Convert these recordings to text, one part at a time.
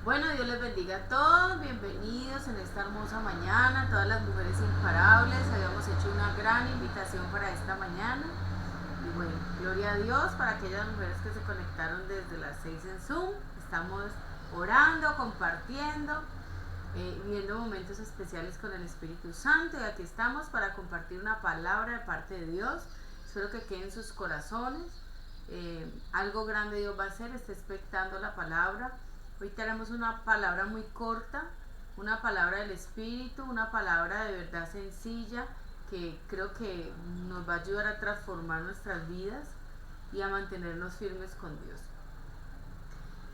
Bueno, Dios les bendiga a todos, bienvenidos en esta hermosa mañana, todas las mujeres imparables. Habíamos hecho una gran invitación para esta mañana. Y bueno, gloria a Dios para aquellas mujeres que se conectaron desde las 6 en Zoom. Estamos orando, compartiendo, viendo momentos especiales con el Espíritu Santo. Y aquí estamos para compartir una palabra de parte de Dios. Espero que quede en sus corazones. Algo grande Dios va a hacer, esté expectando la palabra. Hoy tenemos una palabra muy corta, una palabra del Espíritu, una palabra de verdad sencilla que creo que nos va a ayudar a transformar nuestras vidas y a mantenernos firmes con Dios.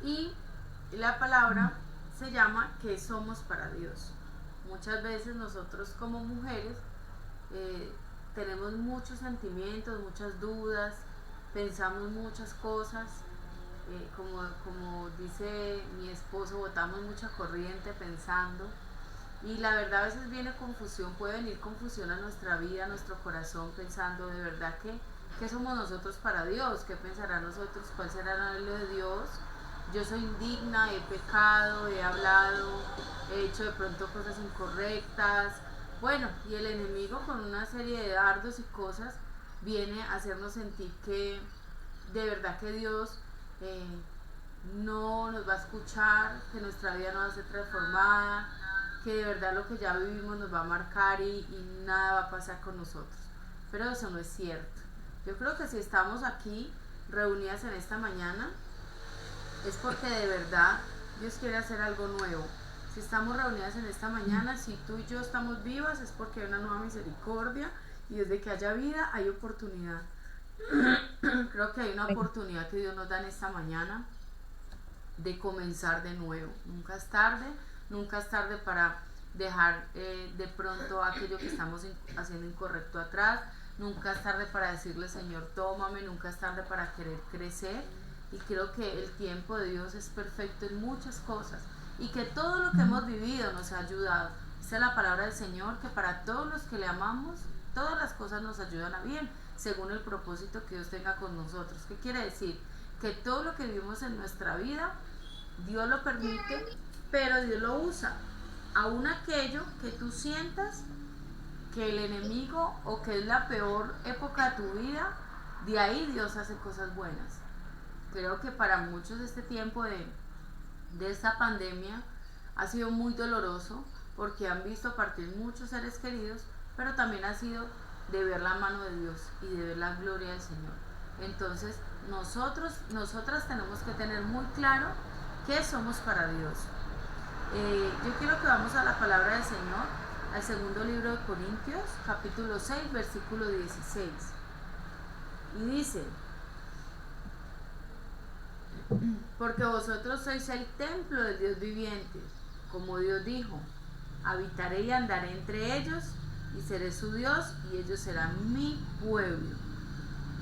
Y la palabra se llama ¿qué somos para Dios? Muchas veces nosotros como mujeres tenemos muchos sentimientos, muchas dudas, pensamos muchas cosas. Como dice mi esposo, botamos mucha corriente pensando, y la verdad a veces viene confusión, puede venir confusión a nuestra vida, a nuestro corazón, pensando de verdad ¿qué somos nosotros para Dios? ¿Qué pensará nosotros? ¿Cuál será lo de Dios? Yo soy indigna, he pecado, he hablado, he hecho de pronto cosas incorrectas. Bueno, y el enemigo con una serie de dardos y cosas viene a hacernos sentir que de verdad que Dios no nos va a escuchar, que nuestra vida no va a ser transformada, que de verdad lo que ya vivimos nos va a marcar y nada va a pasar con nosotros. Pero eso no es cierto. Yo creo que si estamos aquí reunidas en esta mañana es porque de verdad Dios quiere hacer algo nuevo. Si estamos reunidas en esta mañana, si tú y yo estamos vivas, es porque hay una nueva misericordia, y desde que haya vida hay oportunidad. Creo que hay una oportunidad que Dios nos da en esta mañana de comenzar de nuevo. Nunca es tarde para dejar de pronto aquello que estamos haciendo incorrecto atrás. Nunca es tarde para decirle, Señor, tómame. Nunca es tarde para querer crecer. Y creo que el tiempo de Dios es perfecto en muchas cosas, y que todo lo que hemos vivido nos ha ayudado. Esa es la palabra del Señor, que para todos los que le amamos, todas las cosas nos ayudan a bien, según el propósito que Dios tenga con nosotros. ¿Qué quiere decir? Que todo lo que vivimos en nuestra vida, Dios lo permite, pero Dios lo usa. Aún aquello que tú sientas que el enemigo o que es la peor época de tu vida, de ahí Dios hace cosas buenas. Creo que para muchos este tiempo de esta pandemia ha sido muy doloroso, porque han visto partir muchos seres queridos, pero también ha sido de ver la mano de Dios y de ver la gloria del Señor. Entonces nosotras tenemos que tener muy claro qué somos para Dios. Yo quiero que vamos a la palabra del Señor, al segundo libro de Corintios, capítulo 6, versículo 16. Y dice: porque vosotros sois el templo del Dios viviente, como Dios dijo, habitaré y andaré entre ellos, y seré su Dios, y ellos serán mi pueblo.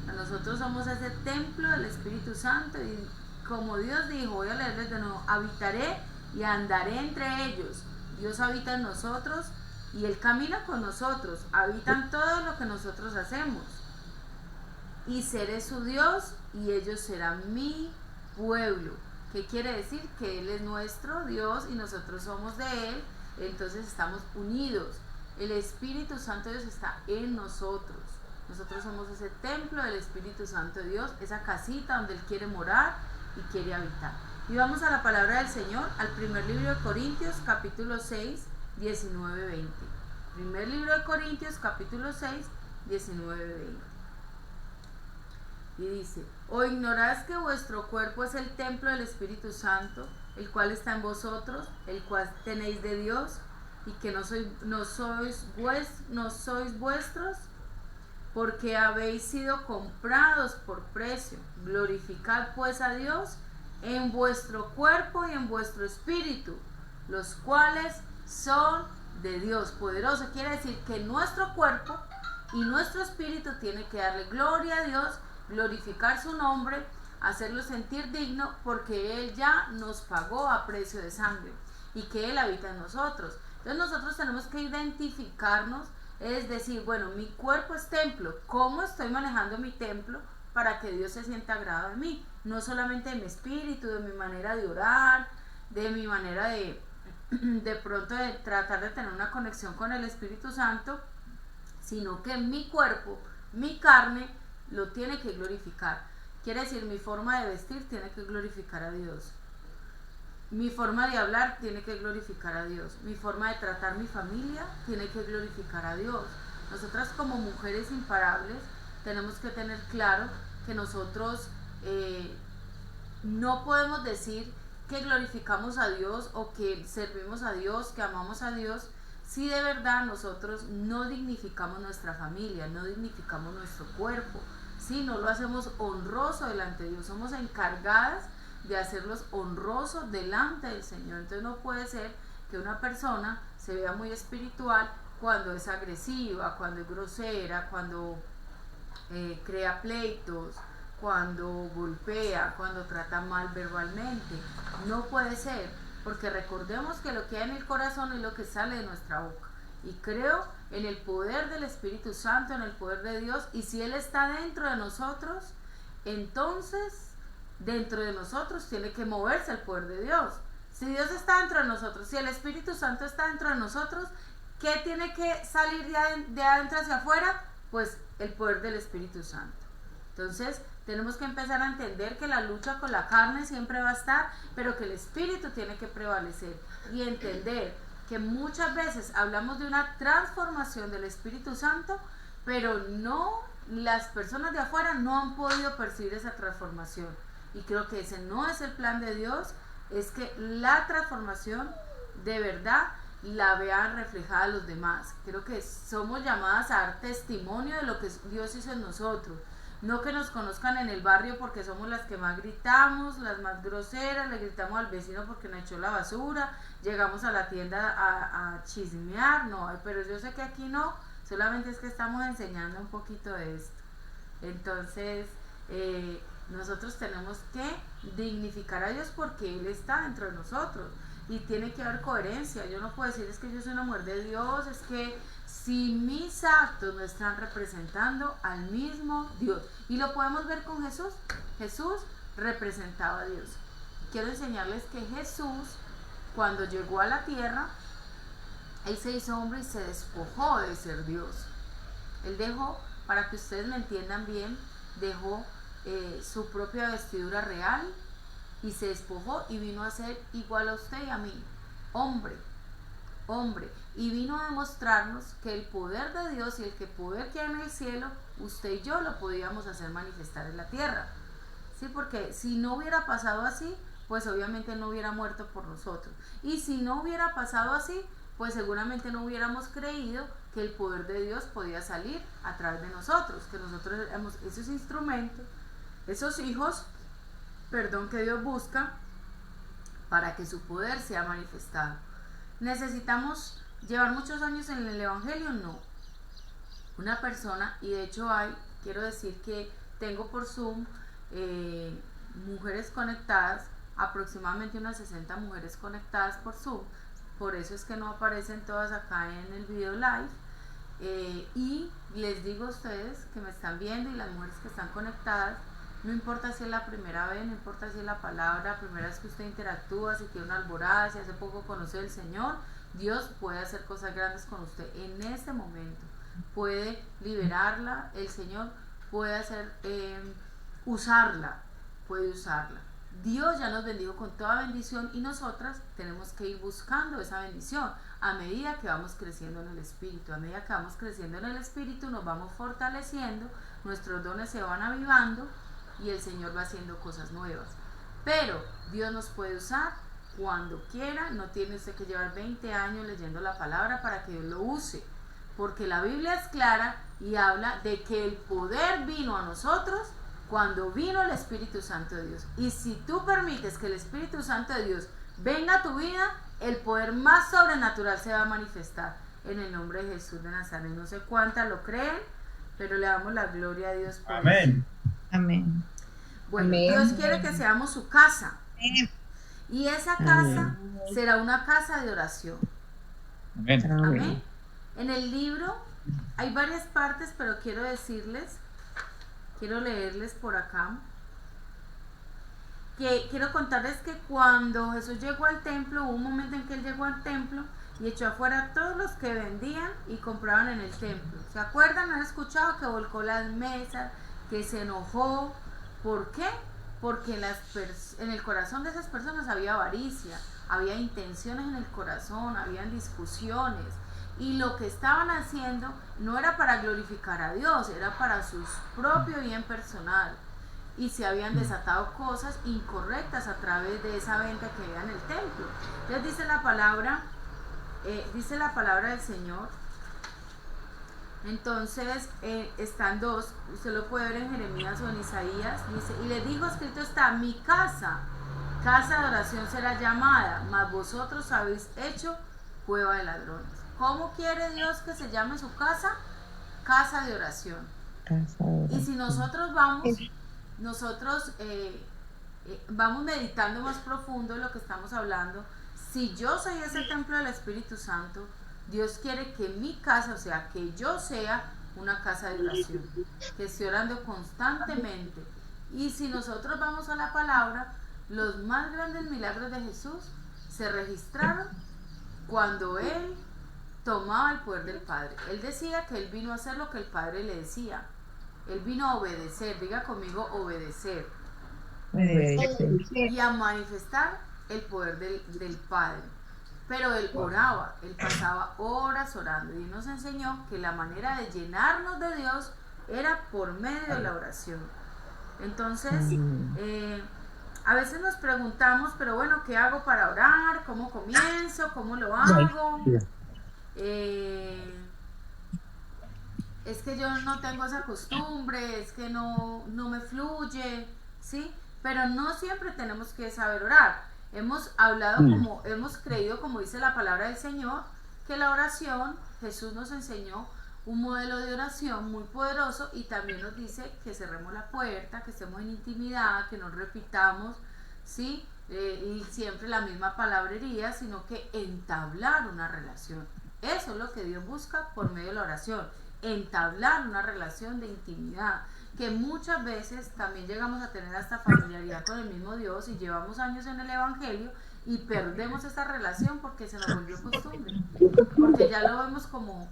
Nosotros somos ese templo del Espíritu Santo, y como Dios dijo, voy a leerles de nuevo, habitaré y andaré entre ellos. Dios habita en nosotros y Él camina con nosotros, habita en todo lo que nosotros hacemos. Y seré su Dios, y ellos serán mi pueblo. ¿Qué quiere decir? Que Él es nuestro Dios y nosotros somos de Él. Entonces estamos unidos. El Espíritu Santo de Dios está en nosotros. Nosotros somos ese templo del Espíritu Santo de Dios, esa casita donde Él quiere morar y quiere habitar. Y vamos a la palabra del Señor, al primer libro de Corintios, capítulo 6, 19-20. Primer libro de Corintios, capítulo 6, 19-20. Y dice: ¿o ignoráis que vuestro cuerpo es el templo del Espíritu Santo, el cual está en vosotros, el cual tenéis de Dios, y que no sois vuestros? Porque habéis sido comprados por precio. Glorificad pues a Dios en vuestro cuerpo y en vuestro espíritu, los cuales son de Dios. Poderoso quiere decir que nuestro cuerpo y nuestro espíritu tiene que darle gloria a Dios, glorificar su nombre, hacerlo sentir digno, porque Él ya nos pagó a precio de sangre y que Él habita en nosotros. Entonces nosotros tenemos que identificarnos, es decir, bueno, mi cuerpo es templo. ¿Cómo estoy manejando mi templo para que Dios se sienta agradado de mí? No solamente de mi espíritu, de mi manera de orar, de mi manera de pronto de tratar de tener una conexión con el Espíritu Santo, sino que mi cuerpo, mi carne, lo tiene que glorificar. Quiere decir, mi forma de vestir tiene que glorificar a Dios. Mi forma de hablar tiene que glorificar a Dios. Mi forma de tratar mi familia tiene que glorificar a Dios. Nosotras como mujeres imparables tenemos que tener claro que nosotros no podemos decir que glorificamos a Dios o que servimos a Dios, que amamos a Dios, si de verdad nosotros no dignificamos nuestra familia, no dignificamos nuestro cuerpo, si no lo hacemos honroso delante de Dios. Somos encargadas de hacerlos honrosos delante del Señor. Entonces no puede ser que una persona se vea muy espiritual cuando es agresiva, cuando es grosera, cuando crea pleitos, cuando golpea, cuando trata mal verbalmente. No puede ser, porque recordemos que lo que hay en el corazón es lo que sale de nuestra boca. Y creo en el poder del Espíritu Santo, en el poder de Dios, y si Él está dentro de nosotros, entonces dentro de nosotros tiene que moverse el poder de Dios. Si Dios está dentro de nosotros, si el Espíritu Santo está dentro de nosotros, ¿qué tiene que salir de adentro hacia afuera? Pues el poder del Espíritu Santo. Entonces tenemos que empezar a entender que la lucha con la carne siempre va a estar, pero que el Espíritu tiene que prevalecer, y entender que muchas veces hablamos de una transformación del Espíritu Santo, pero no, las personas de afuera no han podido percibir esa transformación. Y creo que ese no es el plan de Dios, es que la transformación de verdad la vean reflejada a los demás. Creo que somos llamadas a dar testimonio de lo que Dios hizo en nosotros. No que nos conozcan en el barrio porque somos las que más gritamos, las más groseras, le gritamos al vecino porque nos echó la basura, llegamos a la tienda a chismear, no, pero yo sé que aquí no, solamente es que estamos enseñando un poquito de esto. Entonces, nosotros tenemos que dignificar a Dios porque Él está dentro de nosotros y tiene que haber coherencia. Yo no puedo decir es que yo soy una mujer de Dios, es que si mis actos no están representando al mismo Dios. Y lo podemos ver con Jesús. Jesús representaba a Dios. Quiero enseñarles que Jesús, cuando llegó a la tierra, Él se hizo hombre y se despojó de ser Dios. Él dejó, para que ustedes me entiendan bien, dejó su propia vestidura real y se despojó y vino a ser igual a usted y a mí, hombre, y vino a demostrarnos que el poder de Dios y el poder que hay en el cielo, usted y yo lo podíamos hacer manifestar en la tierra, ¿sí? Porque si no hubiera pasado así, pues obviamente no hubiera muerto por nosotros, y si no hubiera pasado así, pues seguramente no hubiéramos creído que el poder de Dios podía salir a través de nosotros, que nosotros éramos esos instrumentos, esos hijos, que Dios busca para que su poder sea manifestado. ¿Necesitamos llevar muchos años en el Evangelio? No. Una persona, y de hecho quiero decir que tengo por Zoom mujeres conectadas, aproximadamente unas 60 mujeres conectadas por Zoom, por eso es que no aparecen todas acá en el video live, y les digo a ustedes que me están viendo y las mujeres que están conectadas, no importa si es la primera vez, no importa si es la primera vez que usted interactúa, si tiene una alborada, si hace poco conoce al Señor, Dios puede hacer cosas grandes con usted en este momento, puede liberarla, el Señor puede hacer, puede usarla. Dios ya nos bendijo con toda bendición y nosotras tenemos que ir buscando esa bendición a medida que vamos creciendo en el Espíritu. A medida que vamos creciendo en el Espíritu nos vamos fortaleciendo, nuestros dones se van avivando y el Señor va haciendo cosas nuevas. Pero Dios nos puede usar cuando quiera, no tiene usted que llevar 20 años leyendo la palabra para que Dios lo use, porque la Biblia es clara y habla de que el poder vino a nosotros cuando vino el Espíritu Santo de Dios. Y si tú permites que el Espíritu Santo de Dios venga a tu vida, el poder más sobrenatural se va a manifestar en el nombre de Jesús de Nazaret. No sé cuántas lo creen, pero le damos la gloria a Dios por Amén. eso. Amén. Bueno, Amén. Dios quiere que seamos su casa. Amén. Y esa casa será una casa de oración. Amén. Amén. En el libro hay varias partes, pero quiero leerles por acá, que quiero contarles que cuando Jesús llegó al templo, hubo un momento en que él llegó al templo y echó afuera a todos los que vendían y compraban en el templo. ¿Se acuerdan? ¿Han escuchado que volcó las mesas, que se enojó? ¿Por qué? Porque en el corazón de esas personas había avaricia, había intenciones en el corazón, habían discusiones. Y lo que estaban haciendo no era para glorificar a Dios, era para su propio bien personal. Y se habían desatado cosas incorrectas a través de esa venta que había en el templo. Entonces dice la palabra del Señor. Entonces están dos, usted lo puede ver en Jeremías o en Isaías, dice, y le dijo, escrito está, mi casa de oración será llamada, mas vosotros habéis hecho cueva de ladrones. ¿Cómo quiere Dios que se llame su casa? Casa de oración. Y si nosotros vamos meditando más profundo en lo que estamos hablando, si yo soy ese templo del Espíritu Santo, Dios quiere que mi casa, o sea, que yo sea una casa de oración, que esté orando constantemente. Y si nosotros vamos a la palabra, los más grandes milagros de Jesús se registraron cuando Él tomaba el poder del Padre. Él decía que Él vino a hacer lo que el Padre le decía. Él vino a obedecer, diga conmigo, obedecer. Y a manifestar el poder del Padre. Pero Él oraba, Él pasaba horas orando y nos enseñó que la manera de llenarnos de Dios era por medio de la oración. Entonces, a veces nos preguntamos, pero bueno, ¿qué hago para orar? ¿Cómo comienzo? ¿Cómo lo hago? Es que yo no tengo esa costumbre, es que no me fluye, ¿sí? Pero no siempre tenemos que saber orar. Hemos hablado hemos creído, como dice la palabra del Señor, que la oración, Jesús nos enseñó un modelo de oración muy poderoso y también nos dice que cerremos la puerta, que estemos en intimidad, que no repitamos, ¿sí? Y siempre la misma palabrería, sino que entablar una relación. Eso es lo que Dios busca por medio de la oración, entablar una relación de intimidad, que muchas veces también llegamos a tener hasta familiaridad con el mismo Dios y llevamos años en el Evangelio y perdemos esta relación porque se nos volvió costumbre, porque ya lo vemos como,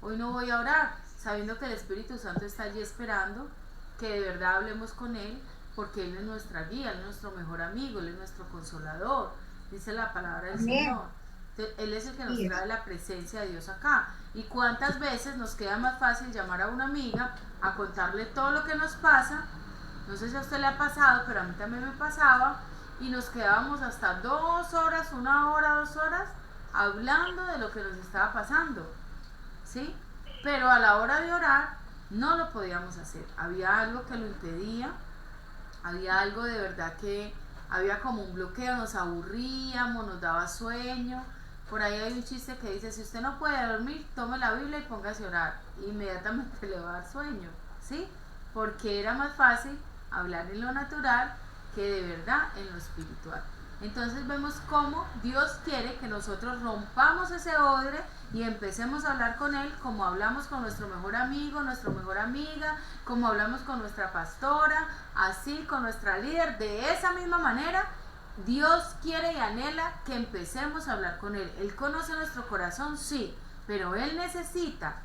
hoy no voy a orar, sabiendo que el Espíritu Santo está allí esperando que de verdad hablemos con Él, porque Él es nuestra guía, Él es nuestro mejor amigo, Él es nuestro consolador, dice la palabra del Señor. Él es el que nos trae la presencia de Dios acá. Y cuántas veces nos queda más fácil llamar a una amiga a contarle todo lo que nos pasa. No sé si a usted le ha pasado, pero a mí también me pasaba. Y nos quedábamos hasta 2 horas, 1 hora, 2 horas hablando de lo que nos estaba pasando, ¿sí? Pero a la hora de orar no lo podíamos hacer. Había algo que lo impedía. Había algo de verdad que había como un bloqueo, nos aburríamos, nos daba sueño. Por ahí hay un chiste que dice, si usted no puede dormir, tome la Biblia y póngase a orar. Inmediatamente le va a dar sueño, ¿sí? Porque era más fácil hablar en lo natural que de verdad en lo espiritual. Entonces vemos cómo Dios quiere que nosotros rompamos ese odre y empecemos a hablar con Él como hablamos con nuestro mejor amigo, nuestra mejor amiga, como hablamos con nuestra pastora, así con nuestra líder. De esa misma manera, Dios quiere y anhela que empecemos a hablar con Él. Él conoce nuestro corazón, sí, pero Él necesita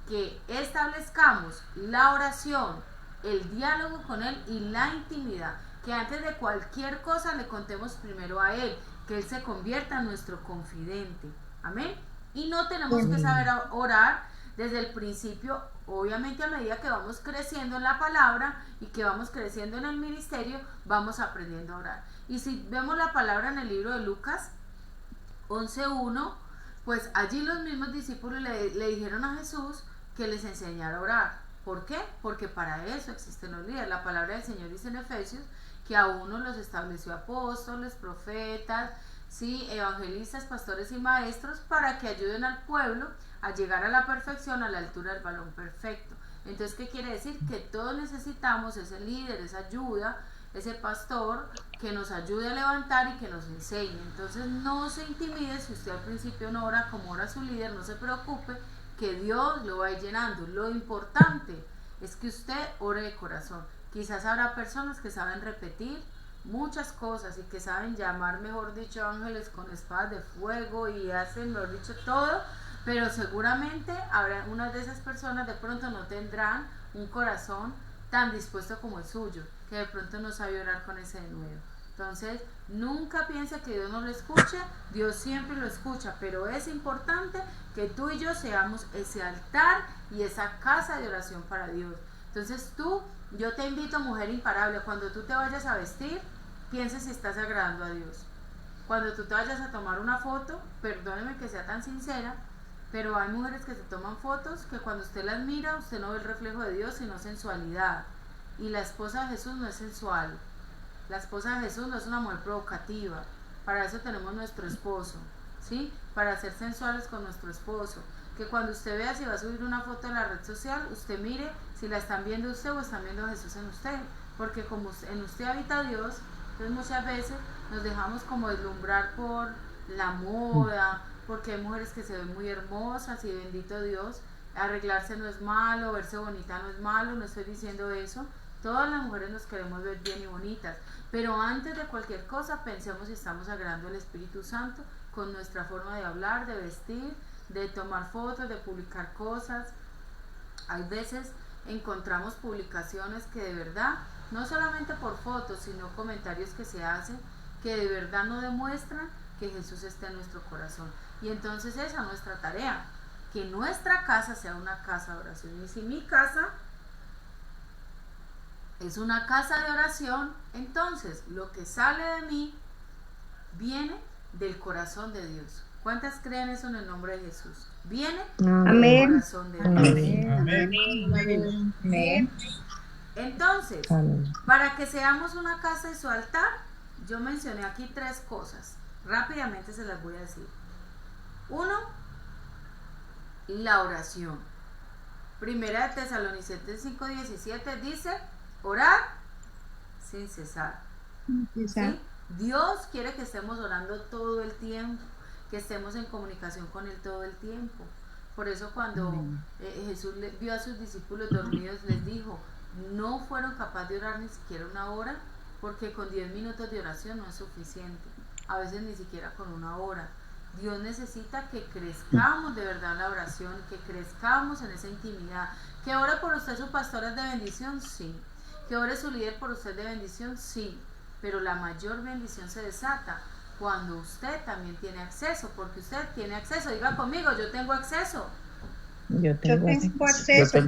que establezcamos la oración, el diálogo con Él y la intimidad. Que antes de cualquier cosa le contemos primero a Él, que Él se convierta en nuestro confidente. Amén. Y no tenemos que saber orar desde el principio, obviamente a medida que vamos creciendo en la palabra y que vamos creciendo en el ministerio, vamos aprendiendo a orar. Y si vemos la palabra en el libro de Lucas 11:1, pues allí los mismos discípulos le dijeron a Jesús que les enseñara a orar. ¿Por qué? Porque para eso existen los líderes. La palabra del Señor dice en Efesios que a unos los estableció apóstoles, profetas, ¿sí? Evangelistas, pastores y maestros para que ayuden al pueblo a llegar a la perfección, a la altura del varón perfecto. Entonces, ¿qué quiere decir? Que todos necesitamos ese líder, esa ayuda, ese pastor que nos ayude a levantar y que nos enseñe. Entonces, no se intimide si usted al principio no ora como ora su líder, no se preocupe, que Dios lo va a ir llenando. Lo importante es que usted ore de corazón. Quizás habrá personas que saben repetir muchas cosas y que saben llamar, mejor dicho, ángeles con espadas de fuego y hacen, mejor dicho, todo, pero seguramente habrá unas de esas personas de pronto no tendrán un corazón tan dispuesto como el suyo, que de pronto no sabe orar con ese denuedo. Entonces, nunca piense que Dios no lo escuche, Dios siempre lo escucha, pero es importante que tú y yo seamos ese altar y esa casa de oración para Dios. Entonces yo te invito, mujer imparable, cuando tú te vayas a vestir, piensa si estás agradando a Dios. Cuando tú te vayas a tomar una foto, perdóneme que sea tan sincera, pero hay mujeres que se toman fotos que cuando usted las mira, usted no ve el reflejo de Dios, sino sensualidad. Y la esposa de Jesús no es sensual. La esposa de Jesús no es una mujer provocativa. Para eso tenemos nuestro esposo, ¿sí? Para ser sensuales con nuestro esposo. Que cuando usted vea si va a subir una foto en la red social, usted mire si la están viendo usted o están viendo a Jesús en usted. Porque como en usted habita Dios, entonces muchas veces nos dejamos como deslumbrar por la moda, porque hay mujeres que se ven muy hermosas y bendito Dios, arreglarse no es malo, verse bonita no es malo, no estoy diciendo eso. Todas las mujeres nos queremos ver bien y bonitas, pero antes de cualquier cosa pensemos si estamos agradando al Espíritu Santo con nuestra forma de hablar, de vestir, de tomar fotos, de publicar cosas. Hay veces encontramos publicaciones que de verdad, no solamente por fotos, sino comentarios que se hacen, que de verdad no demuestran que Jesús está en nuestro corazón. Y entonces esa es nuestra tarea, que nuestra casa sea una casa de oración. Y si mi casa es una casa de oración, entonces lo que sale de mí viene del corazón de Dios. ¿Cuántas creen eso en el nombre de Jesús? Viene del corazón de Dios. Amén. Amén. Entonces, para que seamos una casa de su altar, yo mencioné aquí 3 cosas. Rápidamente se las voy a decir. 1, la oración. Primera de Tesalonicenses 5:17 dice: orar sin cesar. ¿Sí? Dios quiere que estemos orando todo el tiempo, que estemos en comunicación con Él todo el tiempo. Por eso cuando Jesús vio a sus discípulos dormidos, les dijo, no fueron capaces de orar ni siquiera una hora, porque con 10 minutos de oración no es suficiente, a veces ni siquiera con una hora. Dios necesita que crezcamos de verdad en la oración, que crezcamos en esa intimidad. Que ore por usted su pastor es de bendición, sí. Que ore su líder por usted de bendición, sí. Pero la mayor bendición se desata cuando usted también tiene acceso, porque usted tiene acceso. Diga conmigo, yo tengo acceso. Yo tengo acceso.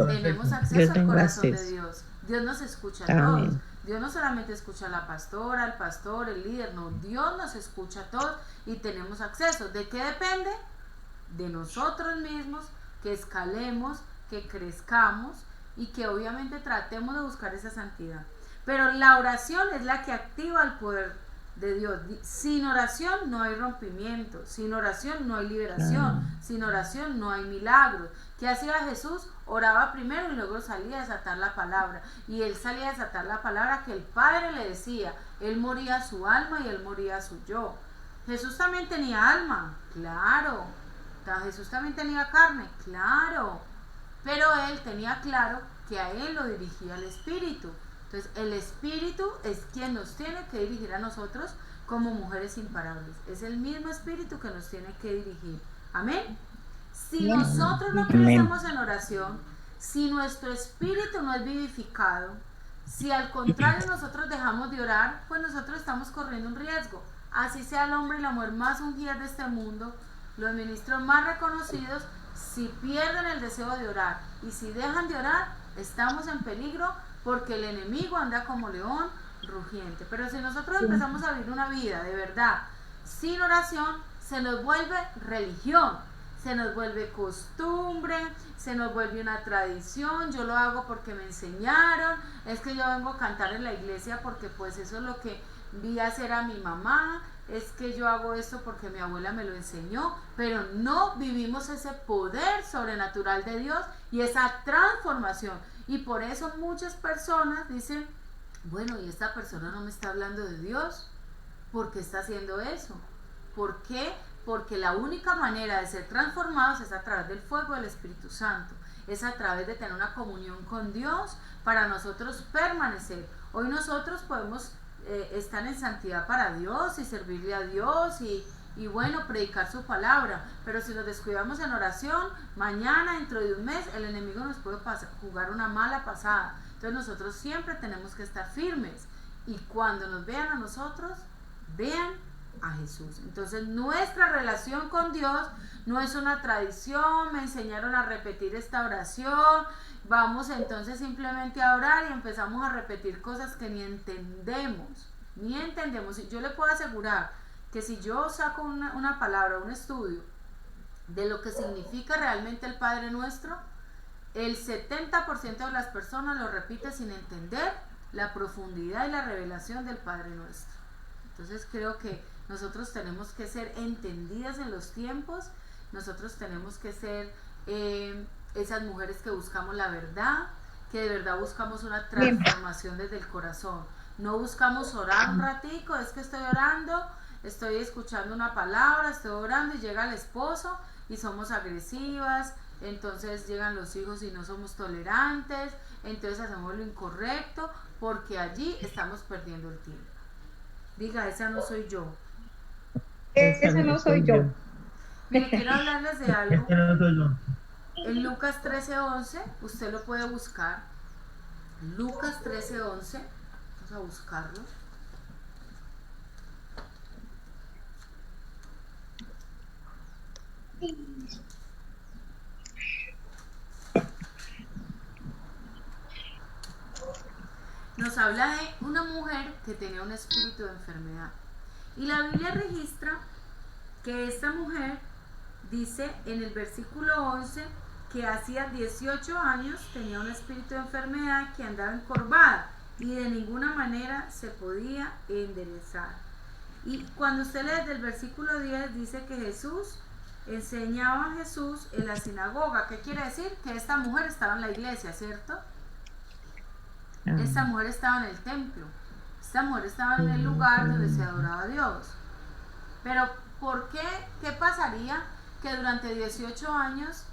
Tenemos acceso al corazón de Dios. Dios nos escucha a todos. Dios no solamente escucha a la pastora, al pastor, el líder, no, Dios nos escucha a todos y tenemos acceso. ¿De qué depende? De nosotros mismos, que escalemos, que crezcamos y que obviamente tratemos de buscar esa santidad. Pero la oración es la que activa el poder de Dios. Sin oración no hay rompimiento, sin oración no hay liberación, sin oración no hay milagros. ¿Qué hacía Jesús? Oraba primero y luego salía a desatar la palabra. Y él salía a desatar la palabra que el Padre le decía. Él moría a su alma y él moría a su yo. Jesús también tenía alma, claro. Jesús también tenía carne, claro. Pero él tenía claro que a él lo dirigía el Espíritu. Entonces el Espíritu es quien nos tiene que dirigir a nosotros como mujeres imparables. Es el mismo Espíritu que nos tiene que dirigir. Amén. Si nosotros no crecemos en oración, si nuestro espíritu no es vivificado, si al contrario nosotros dejamos de orar, pues nosotros estamos corriendo un riesgo. Así sea el hombre y la mujer más ungidas de este mundo, los ministros más reconocidos, si pierden el deseo de orar y si dejan de orar, estamos en peligro porque el enemigo anda como león rugiente. Pero si nosotros empezamos a vivir una vida de verdad sin oración, se nos vuelve religión, se nos vuelve costumbre, se nos vuelve una tradición. Yo lo hago porque me enseñaron, es que yo vengo a cantar en la iglesia porque pues eso es lo que vi hacer a mi mamá, es que yo hago esto porque mi abuela me lo enseñó, pero no vivimos ese poder sobrenatural de Dios y esa transformación. Y por eso muchas personas dicen, bueno, y esta persona no me está hablando de Dios, ¿por qué está haciendo eso? ¿Por qué? Porque la única manera de ser transformados es a través del fuego del Espíritu Santo, es a través de tener una comunión con Dios para nosotros permanecer. Hoy nosotros podemos están en santidad para Dios y servirle a Dios y bueno, predicar su palabra. Pero si nos descuidamos en oración, mañana, dentro de un mes, el enemigo nos puede jugar una mala pasada. Entonces nosotros siempre tenemos que estar firmes. Y cuando nos vean a nosotros, vean a Jesús. Entonces nuestra relación con Dios no es una tradición, me enseñaron a repetir esta oración, vamos entonces simplemente a orar y empezamos a repetir cosas que ni entendemos. Y yo le puedo asegurar que si yo saco una palabra, un estudio de lo que significa realmente el Padre Nuestro, el 70% de las personas lo repite sin entender la profundidad y la revelación del Padre Nuestro. Entonces creo que nosotros tenemos que ser entendidas en los tiempos, nosotros tenemos que ser esas mujeres que buscamos la verdad, que de verdad buscamos una transformación desde el corazón. No buscamos orar un ratico, es que estoy orando, estoy escuchando una palabra, estoy orando y llega el esposo y somos agresivas, entonces llegan los hijos y no somos tolerantes, entonces hacemos lo incorrecto porque allí estamos perdiendo el tiempo. Diga, esa no soy yo. Esa no soy yo. Mire, quiero hablarles de algo. Esa no soy yo. En Lucas 13:11, usted lo puede buscar. Lucas 13:11, vamos a buscarlo. Nos habla de una mujer que tenía un espíritu de enfermedad. Y la Biblia registra que esta mujer dice en el versículo 11 que hacía 18 años tenía un espíritu de enfermedad que andaba encorvada y de ninguna manera se podía enderezar. Y cuando usted lee desde el versículo 10 dice que Jesús enseñaba a Jesús en la sinagoga. ¿Qué quiere decir? Que esta mujer estaba en la iglesia, ¿cierto? Esta mujer estaba en el templo, esta mujer estaba en el lugar donde se adoraba a Dios. Pero ¿por qué? ¿Qué pasaría que durante 18 años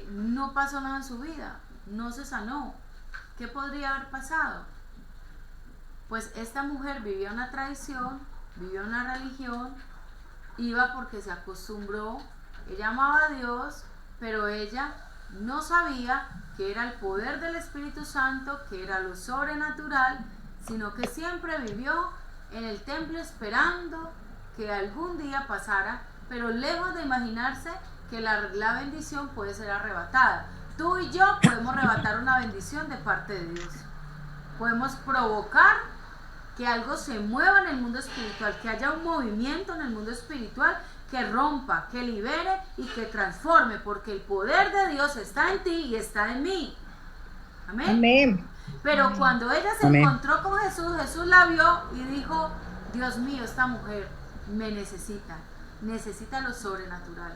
no pasó nada en su vida? No se sanó. ¿Qué podría haber pasado? Pues esta mujer vivía una tradición, vivía una religión, iba porque se acostumbró, ella amaba a Dios, pero ella no sabía que era el poder del Espíritu Santo, que era lo sobrenatural, sino que siempre vivió en el templo esperando que algún día pasara, pero lejos de imaginarse que la bendición puede ser arrebatada. Tú y yo podemos arrebatar una bendición de parte de Dios. Podemos provocar que algo se mueva en el mundo espiritual, que haya un movimiento en el mundo espiritual que rompa, que libere y que transforme, porque el poder de Dios está en ti y está en mí. Amén. Amén. Pero cuando ella se encontró con Jesús, Jesús la vio y dijo, Dios mío, esta mujer me necesita lo sobrenatural,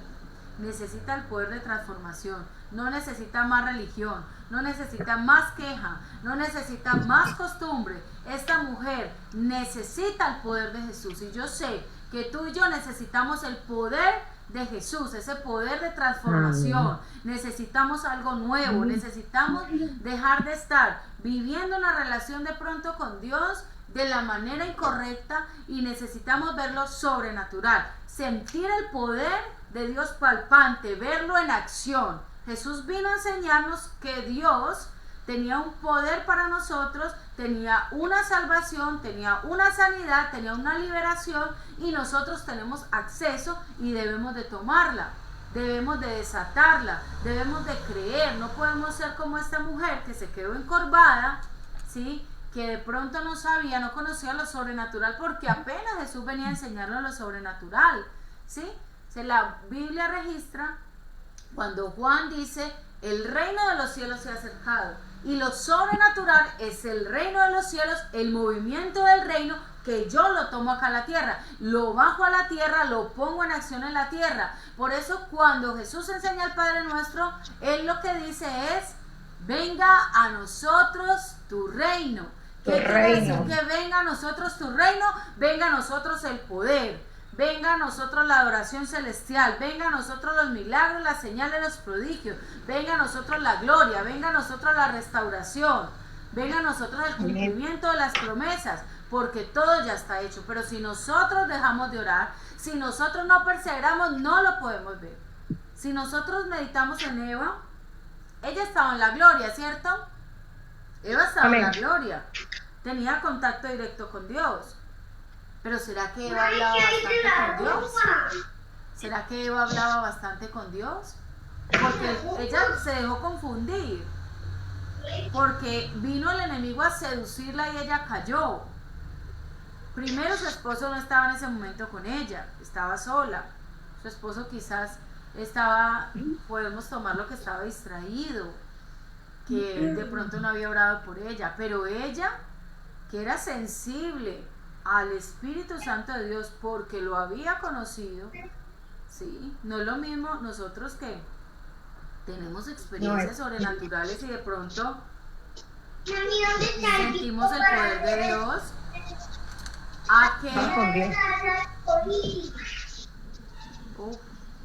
necesita el poder de transformación, no necesita más religión, no necesita más queja, no necesita más costumbre. Esta mujer necesita el poder de Jesús, y yo sé que tú y yo necesitamos el poder de Jesús, ese poder de transformación. Necesitamos algo nuevo, necesitamos dejar de estar viviendo una relación de pronto con Dios de la manera incorrecta y necesitamos verlo sobrenatural, sentir el poder de Dios palpante, verlo en acción. Jesús vino a enseñarnos que Dios tenía un poder para nosotros, tenía una salvación, tenía una sanidad, tenía una liberación, y nosotros tenemos acceso y debemos de tomarla, debemos de desatarla, debemos de creer. No podemos ser como esta mujer que se quedó encorvada, ¿sí? Que de pronto no sabía, no conocía lo sobrenatural, porque apenas Jesús venía a enseñarle lo sobrenatural, ¿sí? La Biblia registra cuando Juan dice, el reino de los cielos se ha acercado, y lo sobrenatural es el reino de los cielos, el movimiento del reino, que yo lo tomo acá a la tierra, lo bajo a la tierra, lo pongo en acción en la tierra. Por eso cuando Jesús enseña al Padre Nuestro, Él lo que dice es, venga a nosotros tu reino. ¿Qué quiere decir que venga a nosotros tu reino? Venga a nosotros el poder, venga a nosotros la adoración celestial, venga a nosotros los milagros, las señales, los prodigios, venga a nosotros la gloria, venga a nosotros la restauración, venga a nosotros el cumplimiento de las promesas. porque todo ya está hecho. Pero si nosotros dejamos de orar, si nosotros no perseveramos, no lo podemos ver. Si nosotros meditamos en Eva, ella estaba en la gloria, ¿cierto? Eva estaba en la gloria, tenía contacto directo con Dios. Pero ¿será que Eva hablaba bastante con Dios? ¿Será que Eva hablaba bastante con Dios? Porque ella se dejó confundir, porque vino el enemigo a seducirla y ella cayó. Primero, su esposo no estaba en ese momento con ella, estaba sola. Su esposo quizás estaba, podemos tomarlo que estaba distraído, que de pronto no había orado por ella, pero ella, que era sensible al Espíritu Santo de Dios porque lo había conocido, ¿sí? No es lo mismo nosotros que tenemos experiencias sobrenaturales y de pronto sentimos el poder de Dios, a que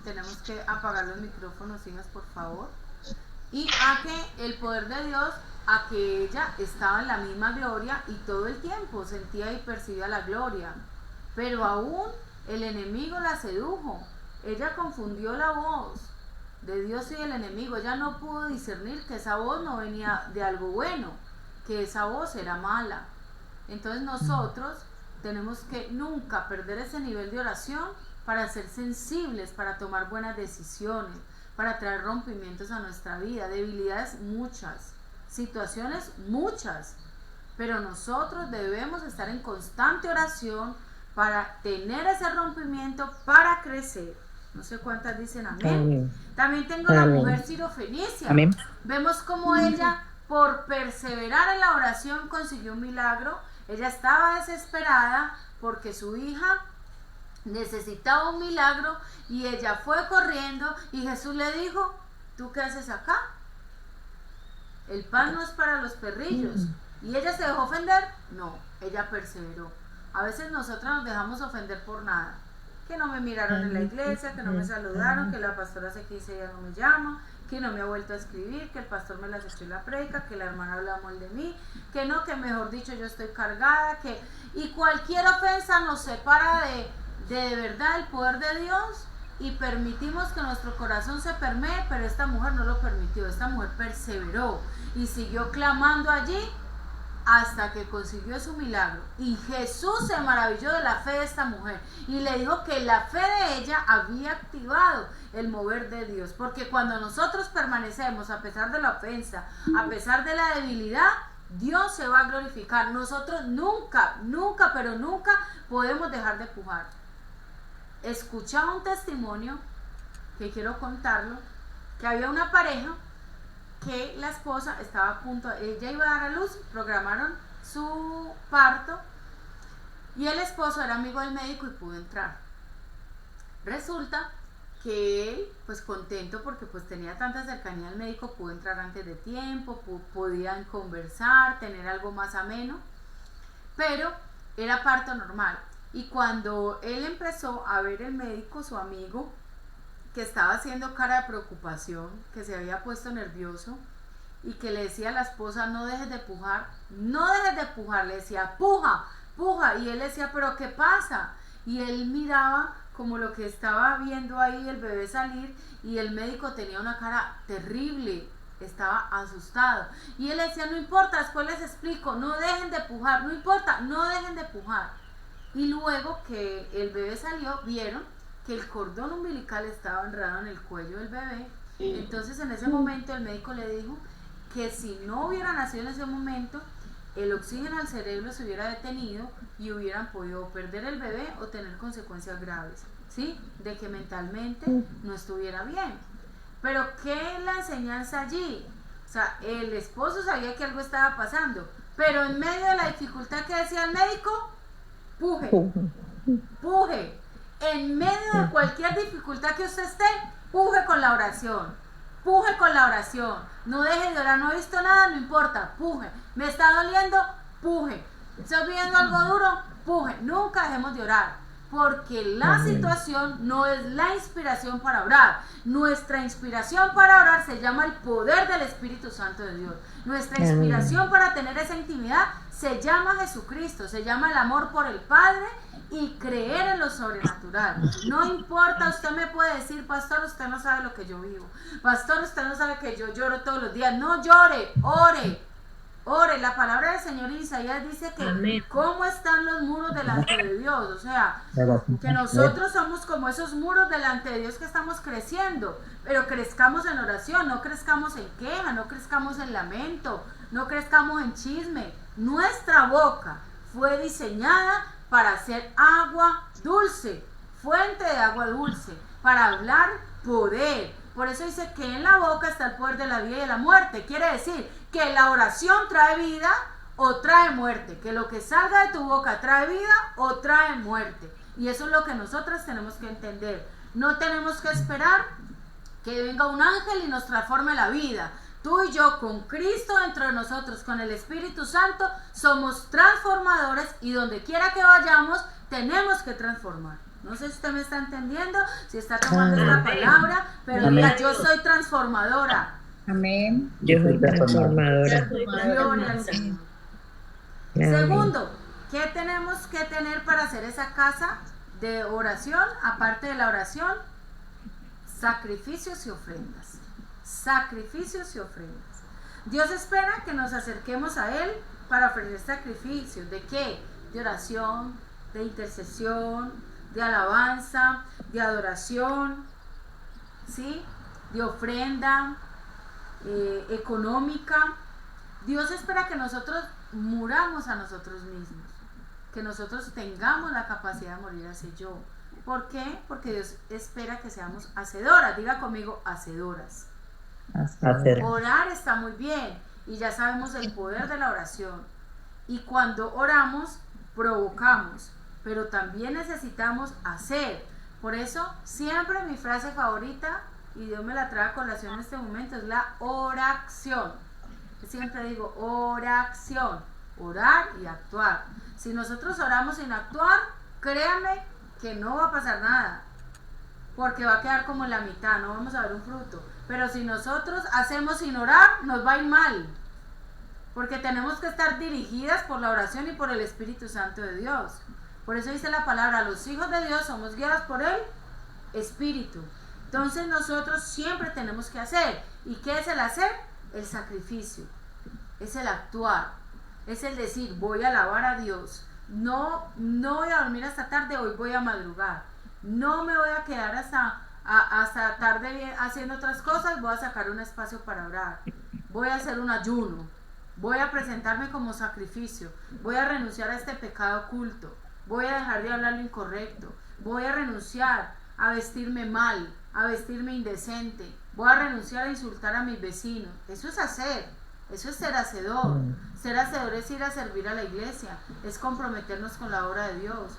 tenemos que apagar los micrófonos, hijas, por favor, y a que el poder de Dios, a que ella estaba en la misma gloria y todo el tiempo sentía y percibía la gloria, pero aún el enemigo la sedujo. Ella confundió la voz de Dios y del enemigo. Ella no pudo discernir que esa voz no venía de algo bueno, que esa voz era mala. Entonces nosotros tenemos que nunca perder ese nivel de oración para ser sensibles, para tomar buenas decisiones, para traer rompimientos a nuestra vida. Debilidades muchas, situaciones muchas, pero nosotros debemos estar en constante oración para tener ese rompimiento, para crecer. No sé cuántas dicen amén. Amén. También tengo la mujer sirofenicia. Amén. Vemos cómo ella, por perseverar en la oración, consiguió un milagro. Ella estaba desesperada porque su hija necesitaba un milagro y ella fue corriendo y Jesús le dijo: ¿tú qué haces acá? El pan no es para los perrillos. ¿Y ella se dejó ofender? No, ella perseveró. A veces nosotras nos dejamos ofender por nada. Que no me miraron en la iglesia, que no me saludaron, que la pastora hace 15 días no me llama, que no me ha vuelto a escribir, que el pastor me la aceptó en la predica, que la hermana habla mal de mí, que no, que mejor dicho yo estoy cargada, que... Y cualquier ofensa nos separa de verdad el poder de Dios y permitimos que nuestro corazón se permee, pero esta mujer no lo permitió. Esta mujer perseveró y siguió clamando allí hasta que consiguió su milagro. Y Jesús se maravilló de la fe de esta mujer y le dijo que la fe de ella había activado el mover de Dios, porque cuando nosotros permanecemos a pesar de la ofensa, a pesar de la debilidad, Dios se va a glorificar. Nosotros nunca, nunca, pero nunca podemos dejar de pujar. Escuchaba un testimonio que quiero contarlo, que había una pareja que la esposa estaba a punto, ella iba a dar a luz, programaron su parto y el esposo era amigo del médico y pudo entrar. Resulta que él, pues contento porque pues tenía tanta cercanía al médico, pudo entrar antes de tiempo, podían conversar, tener algo más ameno, pero era parto normal. Y cuando él empezó a ver el médico, su amigo, que estaba haciendo cara de preocupación, que se había puesto nervioso y que le decía a la esposa: no dejes de pujar, no dejes de pujar, le decía: puja, puja, y él decía: pero ¿qué pasa? Y él miraba como lo que estaba viendo ahí el bebé salir y el médico tenía una cara terrible, estaba asustado y él decía: no importa, después les explico, no dejen de pujar, no importa, no dejen de pujar. Y luego que el bebé salió, vieron que el cordón umbilical estaba enredado en el cuello del bebé. Entonces en ese momento el médico le dijo que si no hubiera nacido en ese momento, el oxígeno al cerebro se hubiera detenido y hubieran podido perder el bebé o tener consecuencias graves, ¿sí? De que mentalmente no estuviera bien. Pero ¿qué es la enseñanza allí? O sea, el esposo sabía que algo estaba pasando, pero en medio de la dificultad, que decía el médico: puje, puje. En medio de cualquier dificultad que usted esté, puje con la oración, puje con la oración. No deje de orar, no he visto nada, no importa, puje. Me está doliendo, puje. Estoy viendo algo duro, puje. Nunca dejemos de orar. porque la situación no es la inspiración para orar. Nuestra inspiración para orar se llama el poder del Espíritu Santo de Dios. Nuestra inspiración para tener esa intimidad se llama Jesucristo, se llama el amor por el Padre y creer en lo sobrenatural. No importa, usted me puede decir, pastor, usted no sabe lo que yo vivo. Pastor, usted no sabe que yo lloro todos los días. No llore, ore. Ore, la palabra del Señor Isaías dice que Amén. ¿Cómo están los muros delante de Dios? O sea, que nosotros somos como esos muros delante de Dios que estamos creciendo, pero crezcamos en oración, no crezcamos en queja, no crezcamos en lamento, no crezcamos en chisme. Nuestra boca fue diseñada para hacer agua dulce, fuente de agua dulce, para hablar poder. Por eso dice que en la boca está el poder de la vida y de la muerte. Quiere decir que la oración trae vida o trae muerte. Que lo que salga de tu boca trae vida o trae muerte. Y eso es lo que nosotros tenemos que entender. No tenemos que esperar que venga un ángel y nos transforme la vida. Tú y yo, con Cristo dentro de nosotros, con el Espíritu Santo, somos transformadores y donde quiera que vayamos, tenemos que transformar. No sé si usted me está entendiendo, si está tomando esta palabra, pero mira, yo soy transformadora. Amén. Yo soy transformadora. Gloria al Señor. Segundo, ¿qué tenemos que tener para hacer esa casa de oración? Aparte de la oración, sacrificios y ofrendas. Sacrificios y ofrendas. Dios espera que nos acerquemos a Él para ofrecer sacrificios. ¿De qué? De oración, de intercesión, de alabanza, de adoración, ¿sí? De ofrenda económica. Dios espera que nosotros muramos a nosotros mismos, que nosotros tengamos la capacidad de morir hacia yo. ¿Por qué? Porque Dios espera que seamos hacedoras. Diga conmigo, hacedoras. Orar está muy bien y ya sabemos el poder de la oración. Y cuando oramos, provocamos, pero también necesitamos hacer. Por eso, siempre mi frase favorita, y Dios me la trae a colación en este momento, es la oración. Siempre digo oración, orar y actuar. Si nosotros oramos sin actuar, créanme que no va a pasar nada, porque va a quedar como en la mitad, no vamos a ver un fruto. Pero si nosotros hacemos sin orar, nos va a ir mal, porque tenemos que estar dirigidas por la oración y por el Espíritu Santo de Dios. Por eso dice la palabra, los hijos de Dios somos guiados por el Espíritu. Entonces nosotros siempre tenemos que hacer. ¿Y qué es el hacer? El sacrificio. Es el actuar. Es el decir, voy a alabar a Dios. No voy a dormir hasta tarde, hoy voy a madrugar. No me voy a quedar hasta tarde haciendo otras cosas, voy a sacar un espacio para orar. Voy a hacer un ayuno. Voy a presentarme como sacrificio. Voy a renunciar a este pecado oculto. Voy a dejar de hablar lo incorrecto. Voy a renunciar a vestirme mal, a vestirme indecente. Voy a renunciar a insultar a mis vecinos. Eso es hacer. Eso es ser hacedor. Ser hacedor es ir a servir a la iglesia. Es comprometernos con la obra de Dios.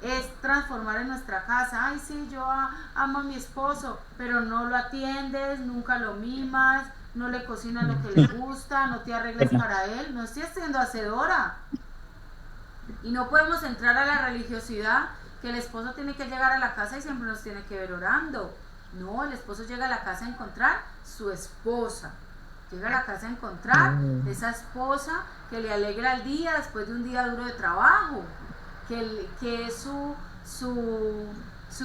Es transformar en nuestra casa. Ay, sí, yo amo a mi esposo, pero no lo atiendes, nunca lo mimas, no le cocinas lo que le gusta, no te arreglas para él. No estoy siendo hacedora. Y no podemos entrar a la religiosidad que el esposo tiene que llegar a la casa y siempre nos tiene que ver orando. No, el esposo llega a la casa a encontrar su esposa. Llega a la casa a encontrar esa esposa que le alegra el día después de un día duro de trabajo, que es su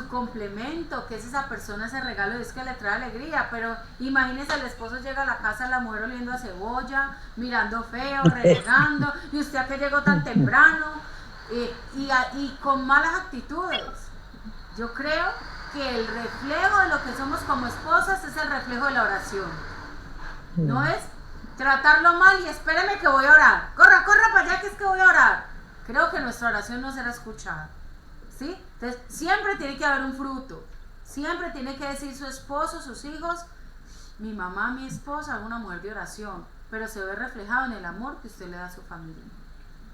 complemento, que es esa persona, ese regalo de Dios que le trae alegría. Pero imagínese, el esposo llega a la casa, la mujer oliendo a cebolla, mirando feo, renegando, y usted a qué llegó tan temprano, y con malas actitudes. Yo creo que el reflejo de lo que somos como esposas es el reflejo de la oración. No es tratarlo mal y espéreme que voy a orar. Corra para allá que es que voy a orar. Creo que nuestra oración no será escuchada. ¿Sí? Entonces, siempre tiene que haber un fruto. Siempre tiene que decir su esposo, sus hijos, mi mamá, mi esposa, una mujer de oración. Pero se ve reflejado en el amor que usted le da a su familia.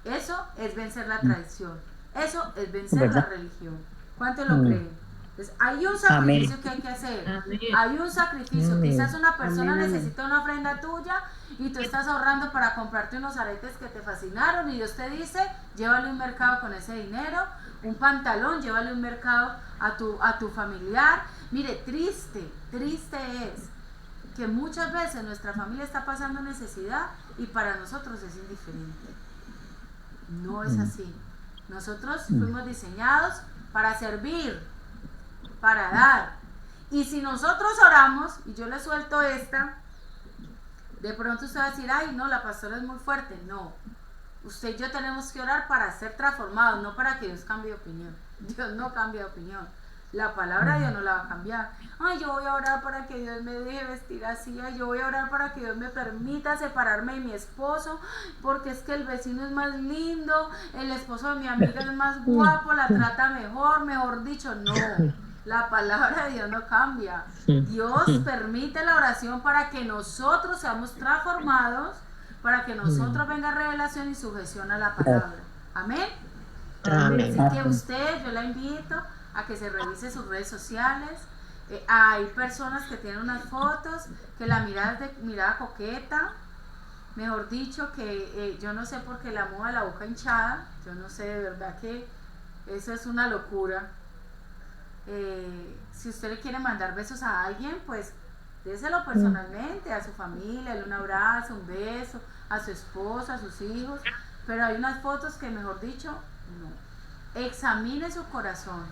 Eso es vencer la tradición. Eso es vencer la religión. ¿Cuántos lo creen? Entonces, hay un sacrificio Amén. que hay que hacer. Amén. Hay un sacrificio. Amén. Quizás una persona Amén, amén. necesita una ofrenda tuya y tú estás ahorrando para comprarte unos aretes que te fascinaron y Dios te dice, llévale un mercado con ese dinero, un pantalón, llévale un mercado a tu familiar. Mire, triste es que muchas veces nuestra familia está pasando necesidad y para nosotros es indiferente. No es así. Nosotros fuimos diseñados para servir, para dar. Y si nosotros oramos, y yo le suelto esta, de pronto usted va a decir, ay, no, la pastora es muy fuerte. No, usted y yo tenemos que orar para ser transformados, no para que Dios cambie de opinión. Dios no cambia de opinión. La palabra de Dios no la va a cambiar. Ay, yo voy a orar para que Dios me deje vestir así. Ay, yo voy a orar para que Dios me permita separarme de mi esposo, porque es que el vecino es más lindo, el esposo de mi amiga es más guapo, la trata mejor dicho, no. La palabra de Dios no cambia. Dios permite la oración para que nosotros seamos transformados, para que nosotros venga revelación y sujeción a la palabra. Amén. Amén. Así que usted, yo la invito a que se revise sus redes sociales. Hay personas que tienen unas fotos que la mirada es de mirada coqueta, mejor dicho, que yo no sé por qué la moda de la boca hinchada, yo no sé, de verdad que eso es una locura. Si usted le quiere mandar besos a alguien, pues déselo personalmente, a su familia, dale un abrazo, un beso, a su esposa, a sus hijos, pero hay unas fotos que, mejor dicho, no. Examine su corazón.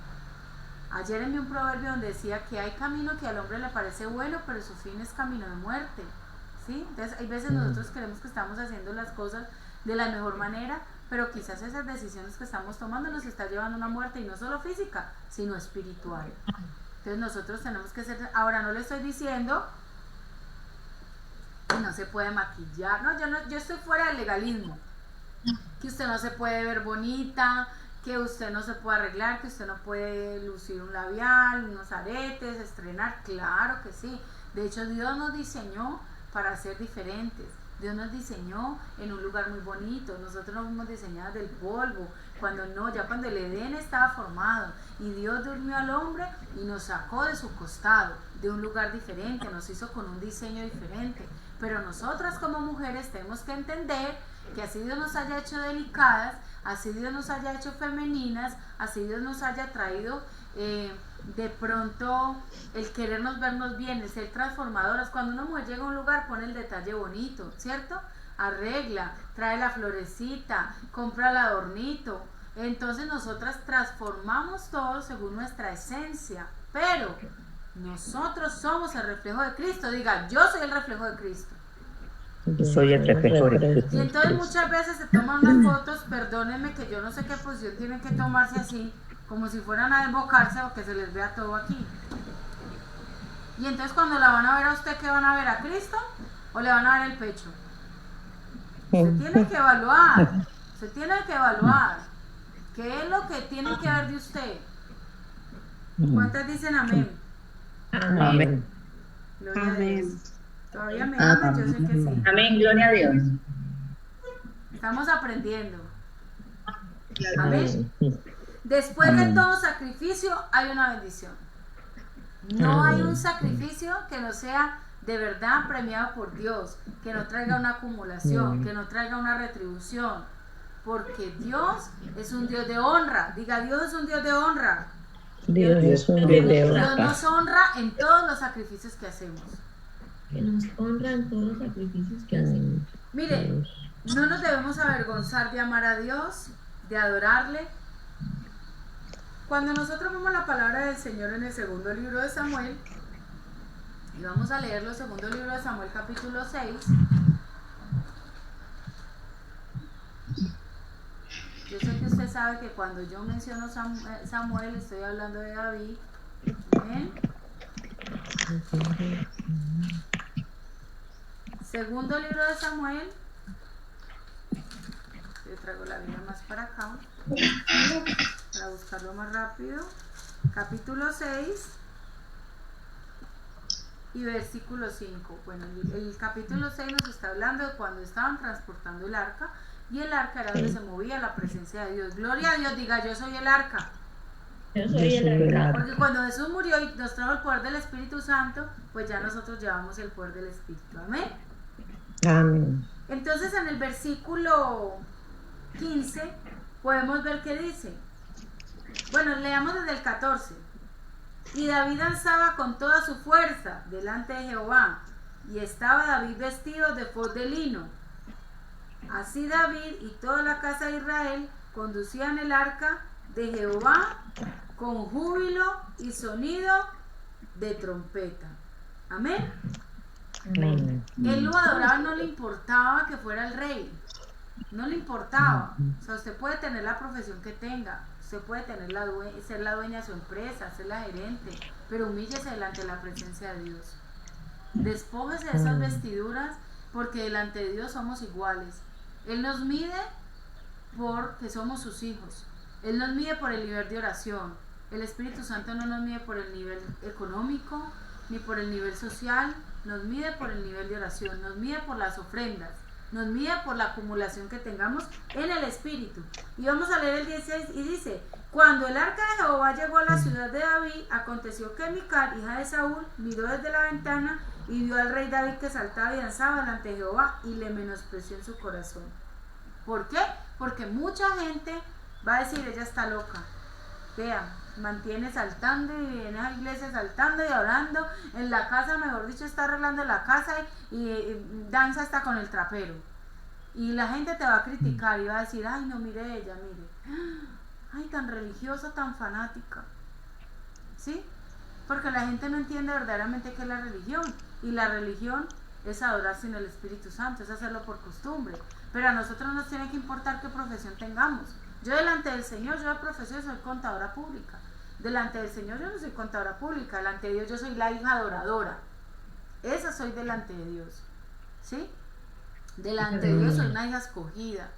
Ayer envié un proverbio donde decía que hay camino que al hombre le parece bueno, pero su fin es camino de muerte, ¿sí? Entonces hay veces nosotros creemos que estamos haciendo las cosas de la mejor manera, pero quizás esas decisiones que estamos tomando nos está llevando a una muerte, y no solo física, sino espiritual. Entonces nosotros tenemos que ser, ahora no le estoy diciendo que no se puede maquillar, yo estoy fuera del legalismo, que usted no se puede ver bonita, que usted no se puede arreglar, que usted no puede lucir un labial, unos aretes, estrenar, claro que sí. De hecho, Dios nos diseñó para ser diferentes. Dios nos diseñó en un lugar muy bonito. Nosotros nos fuimos diseñados del polvo, ya cuando el Edén estaba formado, y Dios durmió al hombre y nos sacó de su costado, de un lugar diferente, nos hizo con un diseño diferente. Pero nosotras como mujeres tenemos que entender que así Dios nos haya hecho delicadas, así Dios nos haya hecho femeninas, así Dios nos haya traído de pronto el querernos vernos bien, el ser transformadoras. Cuando una mujer llega a un lugar, pone el detalle bonito, ¿cierto? Arregla, trae la florecita, compra el adornito. Entonces nosotras transformamos todo según nuestra esencia, pero nosotros somos el reflejo de Cristo. Diga, yo soy el reflejo de Cristo. Soy el reflejo de Cristo. Y entonces muchas veces se toman unas fotos, perdónenme que yo no sé qué posición tienen que tomarse así, como si fueran a desbocarse o que se les vea todo aquí. Y entonces cuando la van a ver a usted, ¿qué van a ver? ¿A Cristo? ¿O le van a ver el pecho? Usted tiene que evaluar, ¿qué es lo que tienen que ver de usted? ¿Cuántas dicen amén? Amén. Gloria a Amén. Dios. ¿Todavía me aman? Yo sé que sí. Amén, gloria a Dios. Estamos aprendiendo. Amén. Después de todo sacrificio hay una bendición. No hay un sacrificio que no sea de verdad premiado por Dios, que no traiga una acumulación, que no traiga una retribución, porque Dios es un Dios de honra. Diga, Dios es un Dios de honra. Dios es un Dios de Dios honra. nos honra en todos los sacrificios que hacemos. Que nos honra en todos los sacrificios que hacemos. Mire, no nos debemos avergonzar de amar a Dios, de adorarle. Cuando nosotros vemos la palabra del Señor en el segundo libro de Samuel, y vamos a leer el segundo libro de Samuel, capítulo 6. Yo sé que usted sabe que cuando yo menciono Samuel, estoy hablando de David. ¿Bien? Segundo libro de Samuel. Yo traigo la Biblia más para acá para buscarlo más rápido. Capítulo 6 y versículo 5. Bueno, el capítulo 6 nos está hablando de cuando estaban transportando el arca, y el arca era donde se movía la presencia de Dios. Gloria a Dios, diga, yo soy el arca. Yo soy el arca. Porque cuando Jesús murió y nos trajo el poder del Espíritu Santo, pues ya nosotros llevamos el poder del Espíritu. Amén. Amén. Entonces en el versículo 15 podemos ver que dice, bueno, leamos desde el 14. Y David danzaba con toda su fuerza delante de Jehová, y estaba David vestido de efod de lino. Así David y toda la casa de Israel conducían el arca de Jehová con júbilo y sonido de trompeta. Amén. Amén. Él lo adoraba, no le importaba que fuera el rey, no le importaba. O sea, usted puede tener la profesión que tenga, usted puede tener ser la dueña de su empresa, ser la gerente, pero humíllese delante de la presencia de Dios. Despójese de esas vestiduras, porque delante de Dios somos iguales. Él nos mide porque somos sus hijos. Él nos mide por el nivel de oración. El Espíritu Santo no nos mide por el nivel económico ni por el nivel social, nos mide por el nivel de oración, nos mide por las ofrendas, nos mide por la acumulación que tengamos en el Espíritu. Y vamos a leer el 16 y dice: cuando el arca de Jehová llegó a la ciudad de David, aconteció que Mical, hija de Saúl, miró desde la ventana y vio al rey David que saltaba y danzaba delante de Jehová, y le menospreció en su corazón. ¿Por qué? Porque mucha gente va a decir: ella está loca. Vean, mantiene saltando y viene a la iglesia saltando y orando, en la casa, mejor dicho, está arreglando la casa y danza hasta con el trapero. Y la gente te va a criticar y va a decir: ay, no, mire ella, mire, ay, tan religiosa, tan fanática. ¿Sí? Porque la gente no entiende verdaderamente qué es la religión. Y la religión es adorar sin el Espíritu Santo, es hacerlo por costumbre. Pero a nosotros nos tiene que importar qué profesión tengamos. Yo delante del Señor, yo de profesión soy contadora pública. Delante del Señor yo no soy contadora pública. Delante de Dios yo soy la hija adoradora. Esa soy delante de Dios. ¿Sí? Delante de Dios soy una hija escogida.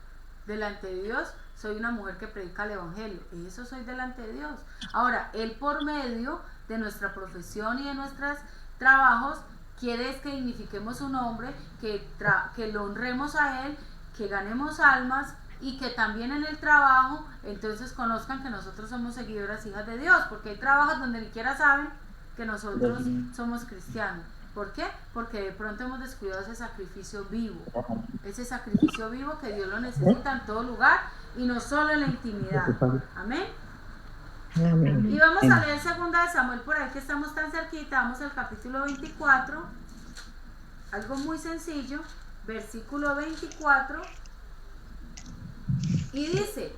Delante de Dios soy una mujer que predica el Evangelio. Eso soy delante de Dios. Ahora, Él por medio de nuestra profesión y de nuestros trabajos quiere es que dignifiquemos su nombre, que lo honremos a Él, que ganemos almas, y que también en el trabajo entonces conozcan que nosotros somos seguidoras, hijas de Dios, porque hay trabajos donde ni siquiera saben que nosotros somos cristianos. ¿Por qué? Porque de pronto hemos descuidado ese sacrificio vivo que Dios lo necesita en todo lugar y no solo en la intimidad. Amén. Amén. Y vamos a leer 2 de Samuel, por ahí que estamos tan cerquita. Vamos al capítulo 24, algo muy sencillo, versículo 24. Y dice,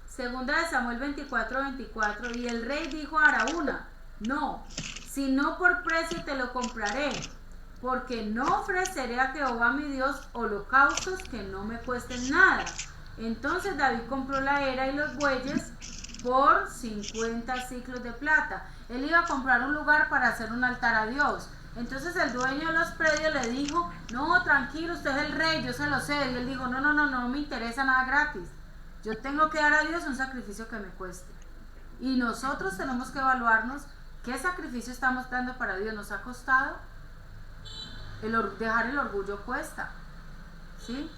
segunda de Samuel 24:24, y el rey dijo a Araúna: no, si no por precio te lo compraré, porque no ofreceré a Jehová mi Dios holocaustos que no me cuesten nada. Entonces David compró la era y los bueyes por 50 ciclos de plata. Él iba a comprar un lugar para hacer un altar a Dios. Entonces el dueño de los predios le dijo: no, tranquilo, usted es el rey, yo se lo sé. Y él dijo: no me interesa nada gratis. Yo tengo que dar a Dios un sacrificio que me cueste. Y nosotros tenemos que evaluarnos qué sacrificio estamos dando para Dios. ¿Nos ha costado? Dejar el orgullo cuesta, ¿sí?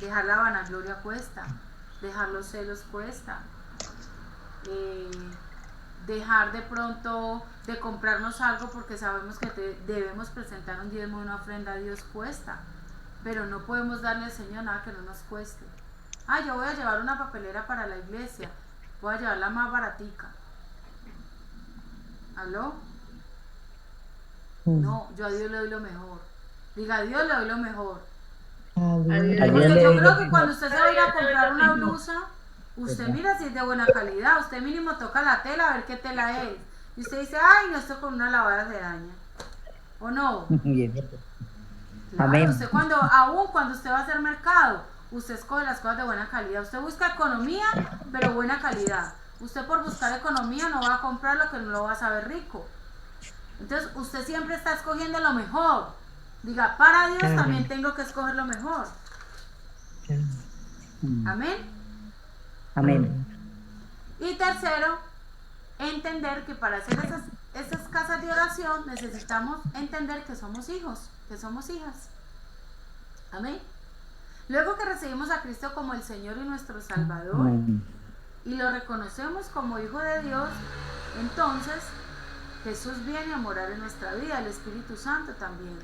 Dejar la vanagloria cuesta, dejar los celos cuesta, dejar de pronto de comprarnos algo porque sabemos que debemos presentar un diezmo y una ofrenda a Dios cuesta, pero no podemos darle al Señor nada que no nos cueste. Yo voy a llevar una papelera para la iglesia, voy a llevar la más baratica. ¿Aló? No, yo a Dios le doy lo mejor. Diga: a Dios le doy lo mejor. Porque yo creo que cuando usted se vaya a comprar una blusa, usted mira si es de buena calidad, usted mínimo toca la tela a ver qué tela es. Y usted dice: ay, no, esto con una lavada se daña. ¿O no? Claro, usted aún cuando usted va a hacer mercado, usted escoge las cosas de buena calidad. Usted busca economía, pero buena calidad. Usted por buscar economía no va a comprar lo que no lo va a saber rico. Entonces usted siempre está escogiendo lo mejor. Diga: para Dios también tengo que escoger lo mejor. Amén. Amén. Y tercero, entender que para hacer esas casas de oración necesitamos entender que somos hijos, que somos hijas. Amén. Luego que recibimos a Cristo como el Señor y nuestro Salvador, y lo reconocemos como hijo de Dios, entonces Jesús viene a morar en nuestra vida, el Espíritu Santo también.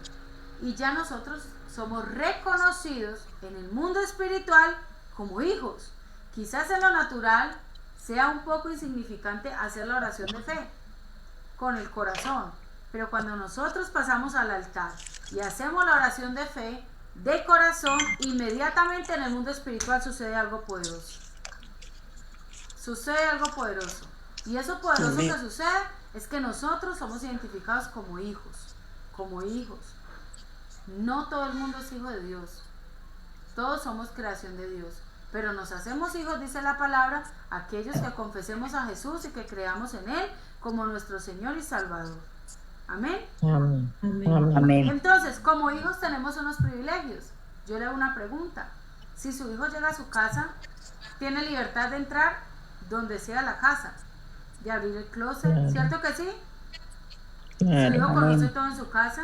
Y ya nosotros somos reconocidos en el mundo espiritual como hijos. Quizás en lo natural sea un poco insignificante hacer la oración de fe con el corazón, pero cuando nosotros pasamos al altar y hacemos la oración de fe de corazón, inmediatamente en el mundo espiritual sucede algo poderoso. Sucede algo poderoso. Y eso poderoso que sucede es que nosotros somos identificados como hijos. Como hijos. No todo el mundo es hijo de Dios. Todos somos creación de Dios. Pero nos hacemos hijos, dice la palabra, aquellos que confesemos a Jesús y que creamos en Él como nuestro Señor y Salvador. Amén. Amén. Amén. Amén. Entonces, como hijos tenemos unos privilegios. Yo le hago una pregunta. Si su hijo llega a su casa, ¿tiene libertad de entrar donde sea la casa? De abrir el closet, Claro. ¿cierto que sí? Su Claro. hijo conoce Amén. todo en su casa.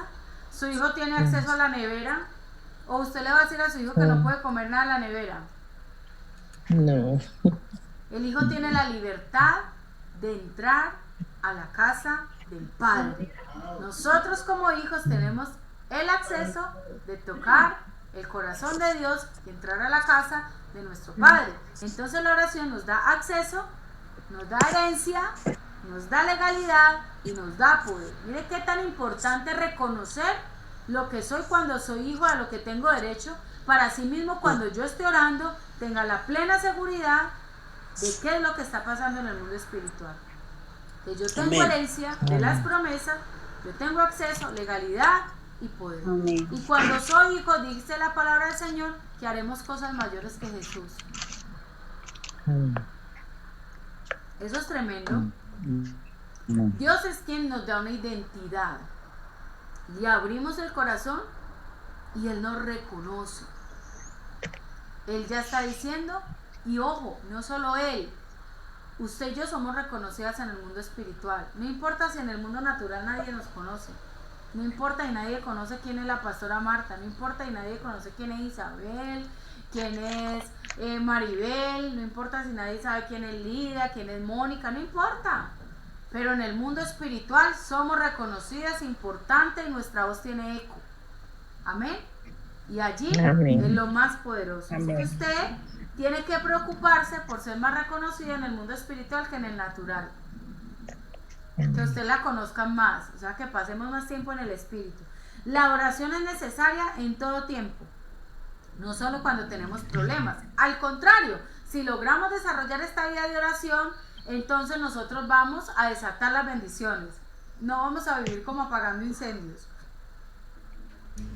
Su hijo tiene acceso a la nevera. ¿O usted le va a decir a su hijo que no puede comer nada en la nevera? No. El hijo tiene la libertad de entrar a la casa del Padre. Nosotros como hijos tenemos el acceso de tocar el corazón de Dios y entrar a la casa de nuestro Padre. Entonces la oración nos da acceso, nos da herencia, nos da legalidad y nos da poder. Mire qué tan importante reconocer lo que soy cuando soy hijo, a lo que tengo derecho, para así mismo cuando yo esté orando tenga la plena seguridad de qué es lo que está pasando en el mundo espiritual. Que yo tengo herencia de las promesas, yo tengo acceso, legalidad y poder. Amén. Y cuando soy hijo, dice la palabra del Señor, que haremos cosas mayores que Jesús. Amén. Eso es tremendo. Dios es quien nos da una identidad. Le abrimos el corazón y Él nos reconoce. Él ya está diciendo, y ojo, no solo Él, usted y yo somos reconocidas en el mundo espiritual. No importa si en el mundo natural nadie nos conoce. No importa y nadie conoce quién es la pastora Marta. No importa y nadie conoce quién es Isabel, quién es Maribel. No importa si nadie sabe quién es Lidia, quién es Mónica. No importa. Pero en el mundo espiritual somos reconocidas, importantes y nuestra voz tiene eco. Amén. Y allí Amén. es lo más poderoso. Así que Amén. usted tiene que preocuparse por ser más reconocida en el mundo espiritual que en el natural. Que usted la conozca más, o sea, que pasemos más tiempo en el espíritu. La oración es necesaria en todo tiempo, no solo cuando tenemos problemas. Al contrario, si logramos desarrollar esta vida de oración, entonces nosotros vamos a desatar las bendiciones. No vamos a vivir como apagando incendios.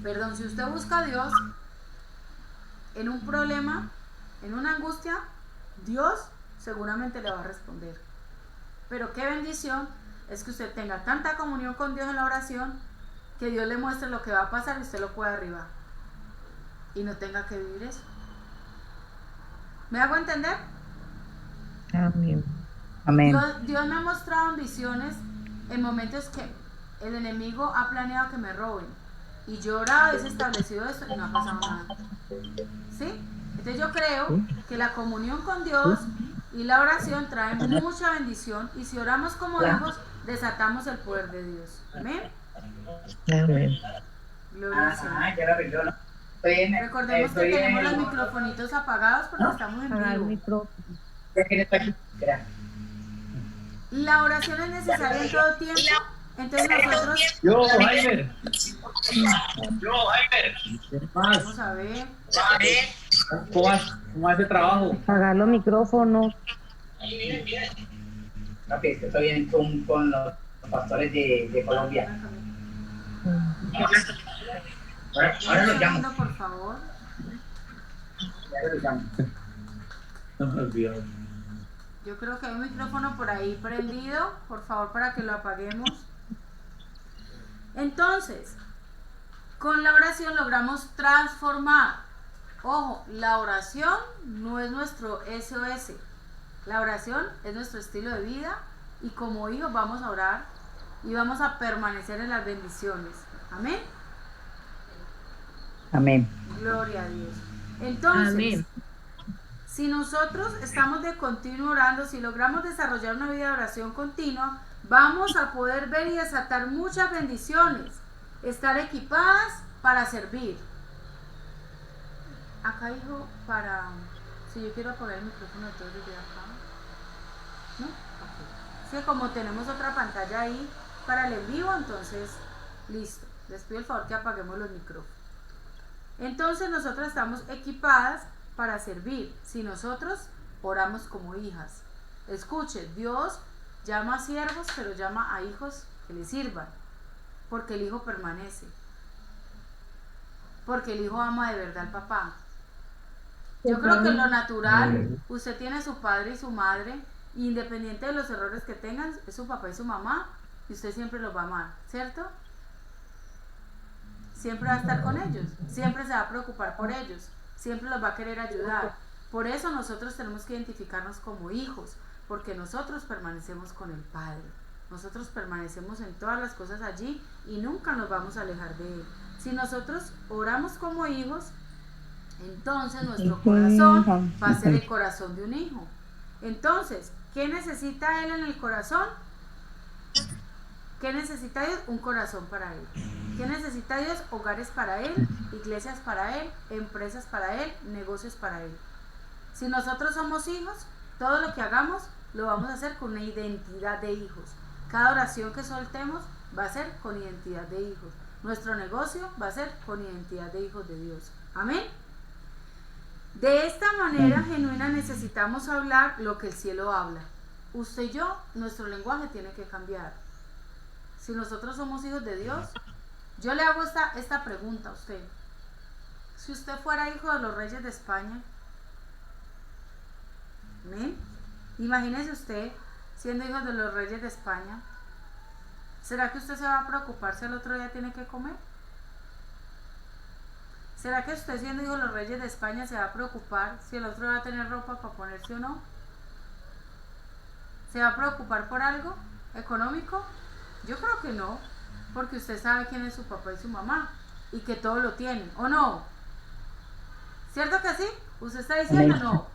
Perdón, si usted busca a Dios en un problema, en una angustia, Dios seguramente le va a responder. Pero qué bendición es que usted tenga tanta comunión con Dios en la oración, que Dios le muestre lo que va a pasar y usted lo pueda arribar y no tenga que vivir eso. ¿Me hago entender? Amén. Amén. Dios me ha mostrado en visiones en momentos que el enemigo ha planeado que me roben y yo he orado y he establecido esto y no ha pasado nada. ¿Sí? Entonces yo creo que la comunión con Dios y la oración traen mucha bendición, y si oramos como hijos, desatamos el poder de Dios. Amén. Amén. Gloria al Señor. ya lo arregló, ¿no? Recordemos que tenemos los microfonitos apagados porque estamos en vivo. La oración es necesaria en todo tiempo. Entonces nosotros Yo, Jaime. vamos a ver. ¿Cómo hace trabajo? Apagar los micrófonos. Ok, estoy bien con los pastores de Colombia. Ahora Un los llamo. segundo, por favor. Ahora los llamo. No me olvidó. Yo creo que hay un micrófono por ahí prendido, por favor, para que lo apaguemos. Entonces, con la oración logramos transformar. Ojo, la oración no es nuestro SOS. La oración es nuestro estilo de vida, y como hijos vamos a orar y vamos a permanecer en las bendiciones. Amén. Amén. Gloria a Dios. Entonces, Amén. Si nosotros estamos de continuo orando, si logramos desarrollar una vida de oración continua, vamos a poder ver y desatar muchas bendiciones, estar equipadas para servir. Acá dijo para, si yo quiero apagar el micrófono de todos desde acá, ¿no? Okay. Sí, como tenemos otra pantalla ahí para el en vivo, entonces, listo. Les pido el favor que apaguemos los micrófonos. Entonces nosotros estamos equipadas para servir, si nosotros oramos como hijas. Escuche, Dios llama a siervos, pero llama a hijos que le sirvan, porque el hijo permanece, porque el hijo ama de verdad al papá. Yo creo que en lo natural, usted tiene a su padre y su madre, y independiente de los errores que tengan, es su papá y su mamá, y usted siempre los va a amar, ¿cierto? Siempre va a estar con ellos, siempre se va a preocupar por ellos, siempre los va a querer ayudar. Por eso nosotros tenemos que identificarnos como hijos, porque nosotros permanecemos con el Padre, nosotros permanecemos en todas las cosas allí y nunca nos vamos a alejar de Él. Si nosotros oramos como hijos, entonces nuestro corazón va a ser el corazón de un hijo. Entonces, ¿qué necesita Él en el corazón? ¿Qué necesita Dios? Un corazón para Él. ¿Qué necesita Dios? Hogares para Él, iglesias para Él, empresas para Él, negocios para Él. Si nosotros somos hijos, todo lo que hagamos lo vamos a hacer con una identidad de hijos. Cada oración que soltemos va a ser con identidad de hijos. Nuestro negocio va a ser con identidad de hijos de Dios. Amén. De esta manera genuina necesitamos hablar lo que el cielo habla. Usted y yo, nuestro lenguaje tiene que cambiar. Si nosotros somos hijos de Dios, yo le hago esta pregunta a usted. Si usted fuera hijo de los reyes de España, ¿amén? Imagínese usted siendo hijo de los reyes de España. ¿Será que usted se va a preocupar si el otro día tiene que comer? ¿Será que usted siendo hijo de los reyes de España se va a preocupar si el otro día va a tener ropa para ponerse o no? ¿Se va a preocupar por algo económico? Yo creo que no, porque usted sabe quién es su papá y su mamá y que todo lo tienen, ¿o no? ¿Cierto que sí? ¿Usted está diciendo no?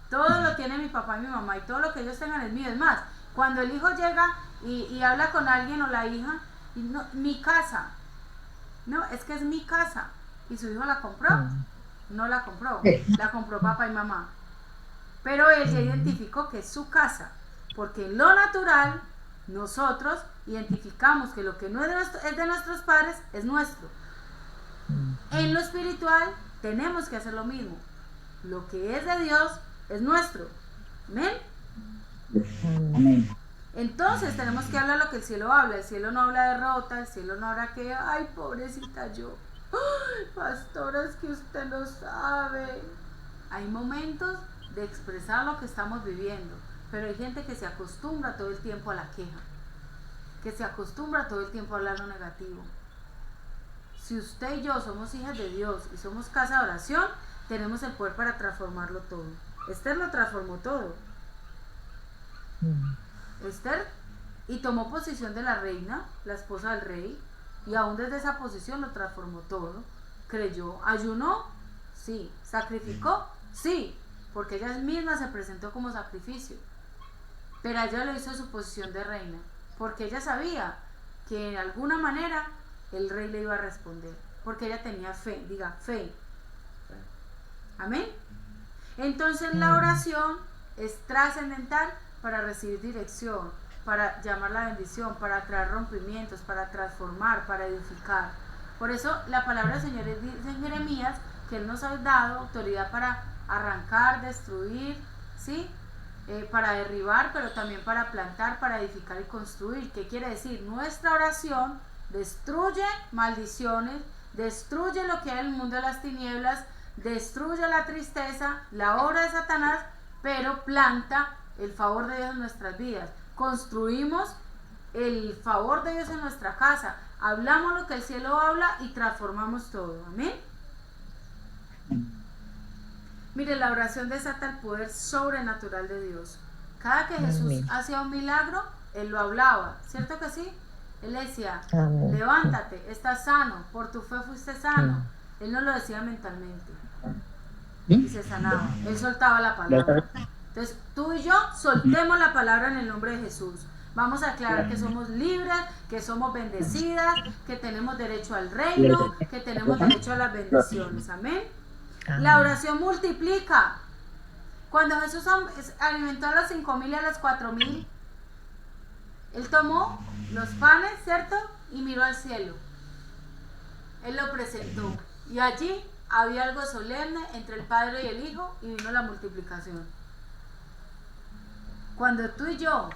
Todo lo tiene mi papá y mi mamá y todo lo que ellos tengan es mío. Es más, cuando el hijo llega y habla con alguien o la hija, y no, mi casa, no, es que es mi casa. ¿Y su hijo la compró? No la compró, la compró papá y mamá. Pero él ya identificó que es su casa, porque en lo natural nosotros identificamos que lo que no es de nuestros padres es nuestro. En lo espiritual tenemos que hacer lo mismo. Lo que es de Dios es nuestro. ¿Amén? Amén. Entonces tenemos que hablar lo que el cielo habla. El cielo no habla de derrota, el cielo no habla que, ay, pobrecita yo. Ay, pastora, es que usted no sabe. Hay momentos de expresar lo que estamos viviendo, pero hay gente que se acostumbra todo el tiempo a la queja, que se acostumbra todo el tiempo a hablar lo negativo. Si usted y yo somos hijas de Dios y somos casa de oración, tenemos el poder para transformarlo todo. Esther lo transformó todo. Esther, y tomó posición de la reina, la esposa del rey, y aún desde esa posición lo transformó todo. Creyó, ayunó, sí. Sacrificó, sí, porque ella misma se presentó como sacrificio, pero ella lo hizo en su posición de reina, porque ella sabía que en alguna manera el rey le iba a responder, porque ella tenía fe, diga fe. Amén. Entonces la oración es trascendental para recibir dirección, para llamar la bendición, para traer rompimientos, para transformar, para edificar. Por eso la palabra del Señor dice en Jeremías que Él nos ha dado autoridad para arrancar, destruir, ¿sí? Para derribar, pero también para plantar, para edificar y construir. ¿Qué quiere decir? Nuestra oración destruye maldiciones, destruye lo que hay en el mundo de las tinieblas, destruye la tristeza, la obra de Satanás, pero planta el favor de Dios en nuestras vidas. Construimos el favor de Dios en nuestra casa, hablamos lo que el cielo habla y transformamos todo. Amén. Mire, la oración desata el poder sobrenatural de Dios. Cada que Jesús hacía un milagro, Él lo hablaba, ¿cierto que sí? Él decía, levántate, estás sano, por tu fe fuiste sano. Él no lo decía mentalmente. y se sanaba. Él soltaba la palabra. Entonces, tú y yo soltemos la palabra en el nombre de Jesús. Vamos a aclarar que somos libres, que somos bendecidas, que tenemos derecho al reino, que tenemos derecho a las bendiciones. Amén. La oración multiplica. Cuando Jesús alimentó a los 5.000 y a los 4.000, Él tomó los panes, ¿cierto? Y miró al cielo. Él lo presentó. Y allí había algo solemne entre el Padre y el Hijo y vino la multiplicación. Cuando tú y yo